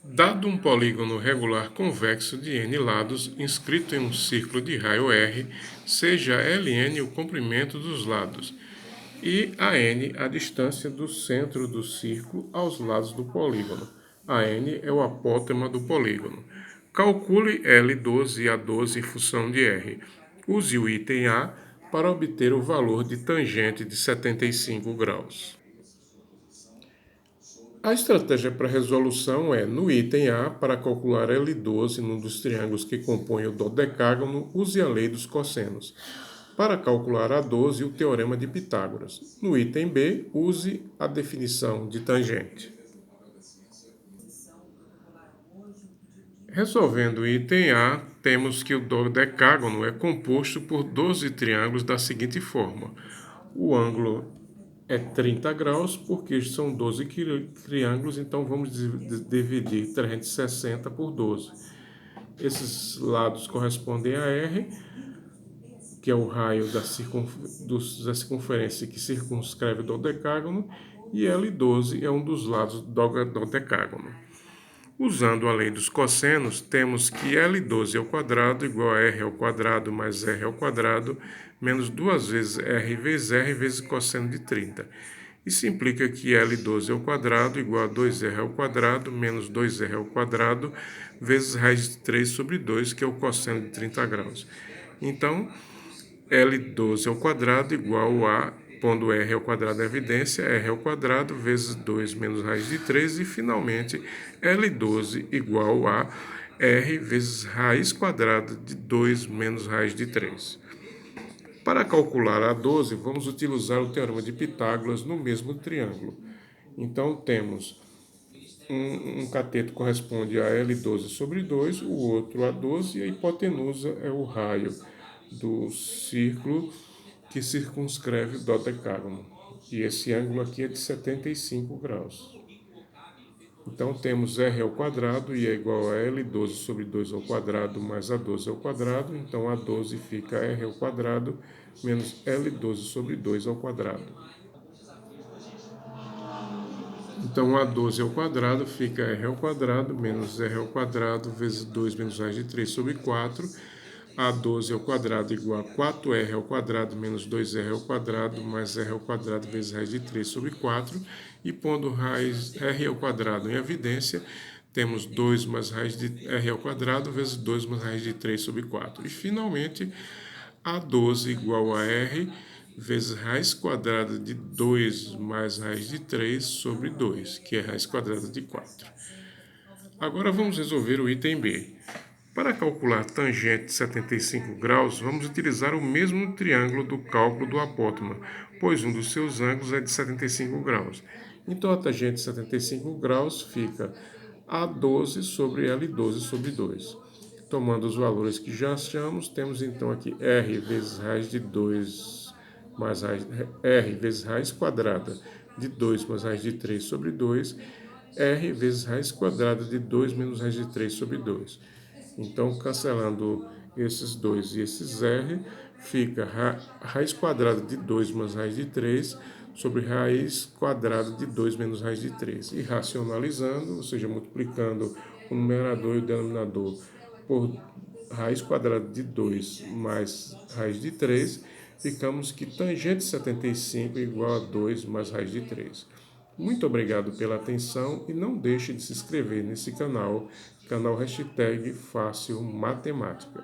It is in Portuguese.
Dado um polígono regular convexo de n lados inscrito em um círculo de raio R, seja Ln o comprimento dos lados e AN a distância do centro do círculo aos lados do polígono. AN é o apótema do polígono. Calcule L12 e A12 em função de R. Use o item A para obter o valor de tangente de 75 graus. A estratégia para resolução é, no item A, para calcular L12 num dos triângulos que compõem o dodecágono, use a lei dos cossenos. Para calcular A12, o teorema de Pitágoras. No item B, use a definição de tangente. Resolvendo o item A, temos que o dodecágono é composto por 12 triângulos da seguinte forma. O ângulo é 30 graus, porque são 12 triângulos, então vamos dividir 360 por 12. Esses lados correspondem a R, que é o raio da circunferência que circunscreve o dodecágono, e L12 é um dos lados do dodecágono. Usando a lei dos cossenos, temos que L12 ao quadrado igual a R ao quadrado mais R ao quadrado menos 2 vezes R vezes cosseno de 30. Isso implica que L12 ao quadrado igual a 2R ao quadrado menos 2R ao quadrado vezes raiz de 3 sobre 2, que é o cosseno de 30 graus. Então, L12 ao quadrado igual a, pondo R ao quadrado em evidência, R ao quadrado vezes 2 menos raiz de 3 e, finalmente, L12 igual a R vezes raiz quadrada de 2 menos raiz de 3. Para calcular A12, vamos utilizar o teorema de Pitágoras no mesmo triângulo. Então, temos um cateto corresponde a L12 sobre 2, o outro a 12, e a hipotenusa é o raio do círculo que circunscreve o dodecágono. E esse ângulo aqui é de 75 graus. Então temos R ao quadrado e é igual a L12 sobre 2 ao quadrado mais A12 ao quadrado. Então A12 fica R ao quadrado menos L12 sobre 2 ao quadrado. Então A12 ao quadrado fica R ao quadrado menos R ao quadrado vezes 2 menos raiz de 3 sobre 4. A12 ao quadrado igual a 4R ao quadrado menos 2R ao quadrado mais R ao quadrado vezes raiz de 3 sobre 4. E pondo raiz R ao quadrado em evidência, temos 2 mais raiz de R ao quadrado vezes 2 mais raiz de 3 sobre 4. E, finalmente, A12 igual a R vezes raiz quadrada de 2 mais raiz de 3 sobre 2, que é raiz quadrada de 4. Agora vamos resolver o item B. Para calcular tangente de 75 graus, vamos utilizar o mesmo triângulo do cálculo do apótema, pois um dos seus ângulos é de 75 graus. Então, a tangente de 75 graus fica A12 sobre L12 sobre 2. Tomando os valores que já achamos, temos então aqui R vezes raiz de 2 mais raiz, R vezes raiz quadrada de 2 mais raiz de 3 sobre 2, R vezes raiz quadrada de 2 menos raiz de 3 sobre 2. Então, cancelando esses 2 e esses R, fica raiz quadrada de 2 mais raiz de 3 sobre raiz quadrada de 2 menos raiz de 3. E racionalizando, ou seja, multiplicando o numerador e o denominador por raiz quadrada de 2 mais raiz de 3, ficamos que tangente de 75 é igual a 2 mais raiz de 3. Muito obrigado pela atenção e não deixe de se inscrever nesse canal, Fácil Matemática.